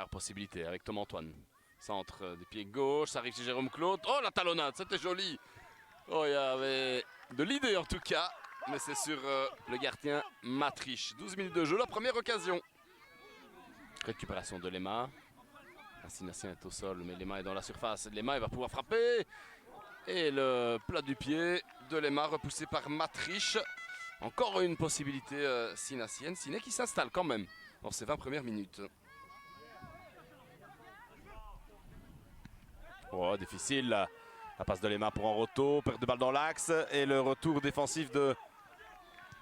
Alors possibilité avec Tom Antoine. Centre des pieds gauche, ça arrive chez Jérôme Claude. Oh la talonnade, c'était joli. Oh, il y avait de l'idée en tout cas. Mais c'est sur le gardien Matriche. 12 minutes de jeu, la première occasion. Récupération de Lema. Sinassien est au sol, mais Lema est dans la surface. Lema, il va pouvoir frapper. Et le plat du pied de Lema repoussé par Matriche. Encore une possibilité sinassienne. Siné qui s'installe quand même dans ces 20 premières minutes. Oh, difficile. La passe de Lema pour Enroto. Perte de balle dans l'axe. Et le retour défensif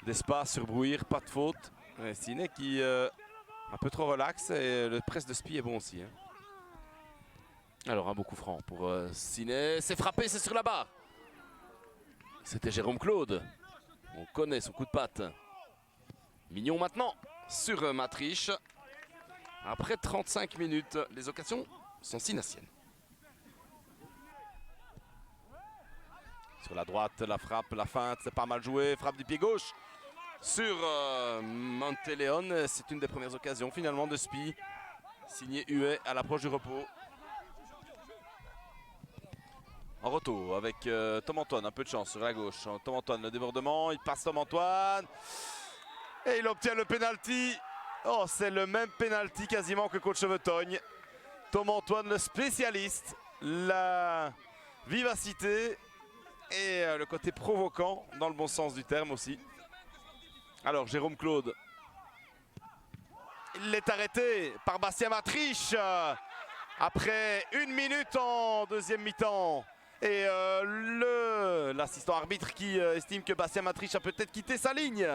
d'Espa sur Brouir. Pas de faute. Siné qui un peu trop relax. Et le presse de Spi est bon aussi. Hein. Alors un beau coup franc pour Siné. C'est frappé, c'est sur la barre. C'était Jérôme Claude. On connaît son coup de patte. Mignon maintenant sur Matriche. Après 35 minutes, les occasions sont sinassiennes. Sur la droite, la frappe, la feinte, c'est pas mal joué. Frappe du pied gauche sur Monteleone. C'est une des premières occasions finalement de Spi. Signé Huet à l'approche du repos. En retour avec Tom Antoine, un peu de chance sur la gauche. Tom Antoine, le débordement, il passe Tom Antoine. Et il obtient le penalty. Oh, c'est le même penalty quasiment que coach Chevetogne. Tom Antoine, le spécialiste. La vivacité et le côté provoquant dans le bon sens du terme aussi. Alors Jérôme Claude. Il est arrêté par Bastien Matriche. Après 1 minute en deuxième mi-temps. Et l'assistant arbitre qui estime que Bastien Matriche a peut-être quitté sa ligne.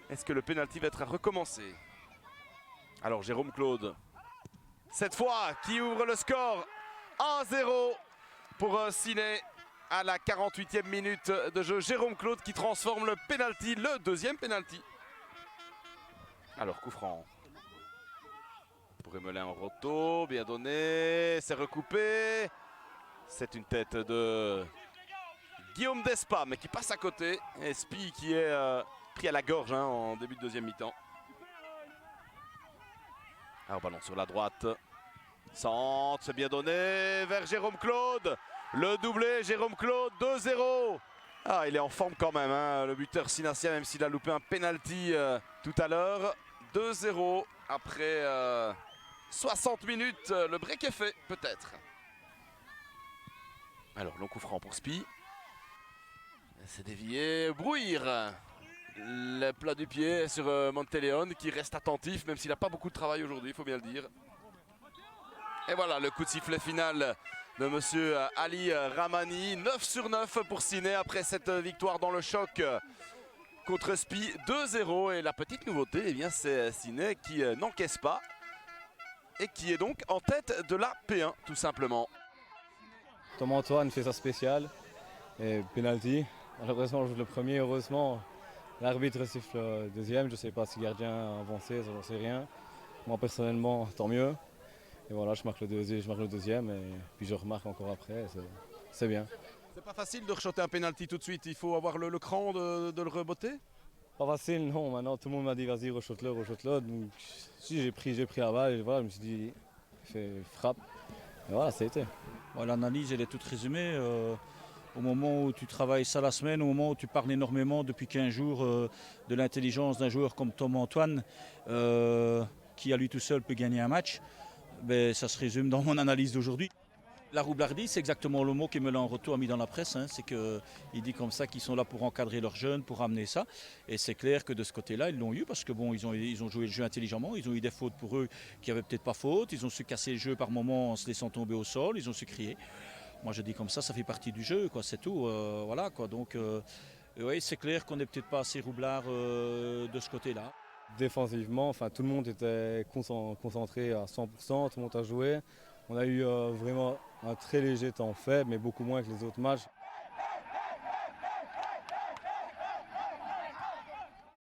Est-ce que le pénalty va être à recommencer? Alors Jérôme Claude, cette fois, qui ouvre le score 1-0 pour Siné à la 48e minute de jeu. Jérôme Claude qui transforme le pénalty, le deuxième pénalty. Alors coup franc. Pour Emelin en roto, bien donné, c'est recoupé. C'est une tête de Guillaume Despa, mais qui passe à côté. Et Spi qui est pris à la gorge en début de deuxième mi-temps. Alors ballon sur la droite. Centre, c'est bien donné vers Jérôme Claude. Le doublé, Jérôme Claude, 2-0. Ah, il est en forme quand même, hein, le buteur sinassien, même s'il a loupé un penalty tout à l'heure. 2-0 après 60 minutes. Le break est fait, peut-être. Alors, long coup franc pour Spi. C'est dévié. Brouir. Le plat du pied sur Monteleone qui reste attentif, même s'il n'a pas beaucoup de travail aujourd'hui, il faut bien le dire. Et voilà le coup de sifflet final de monsieur Ali Ramani. 9 sur 9 pour Siné après cette victoire dans le choc contre Spi. 2-0. Et la petite nouveauté, eh bien, c'est Siné qui n'encaisse pas et qui est donc en tête de la P1, tout simplement. Tom Antoine fait sa spéciale et penalty. Malheureusement, je joue le premier. Heureusement, l'arbitre siffle le deuxième. Je ne sais pas si le gardien a avancé, ça, j'en sais rien. Moi, personnellement, tant mieux. Et voilà, je marque le deuxième et puis je remarque encore après. C'est bien. C'est pas facile de rechoter un penalty tout de suite. Il faut avoir le cran de le rebotter. Pas facile, non. Maintenant, tout le monde m'a dit vas-y, rechote-le. Donc, si j'ai pris la balle et voilà, je me suis dit, fais frappe. Et voilà, ça a été. Bon, l'analyse, elle est toute résumée. Au moment où tu travailles ça la semaine, au moment où tu parles énormément depuis 15 jours de l'intelligence d'un joueur comme Tom Antoine, qui à lui tout seul peut gagner un match, ben, ça se résume dans mon analyse d'aujourd'hui. La roublardise, c'est exactement le mot qu'Emelin Enroto a mis dans la presse. Hein. C'est qu'il dit comme ça qu'ils sont là pour encadrer leurs jeunes, pour amener ça. Et c'est clair que de ce côté-là, ils l'ont eu parce que bon, ils ont joué le jeu intelligemment. Ils ont eu des fautes pour eux qui n'avaient peut-être pas faute. Ils ont su casser le jeu par moments en se laissant tomber au sol. Ils ont su crier. Moi, je dis comme ça fait partie du jeu, quoi. C'est tout. Voilà, quoi. Donc, oui, c'est clair qu'on n'est peut-être pas assez roublard de ce côté-là. Défensivement, tout le monde était concentré à 100%, tout le monde a joué. On a eu vraiment un très léger temps faible, mais beaucoup moins que les autres matchs.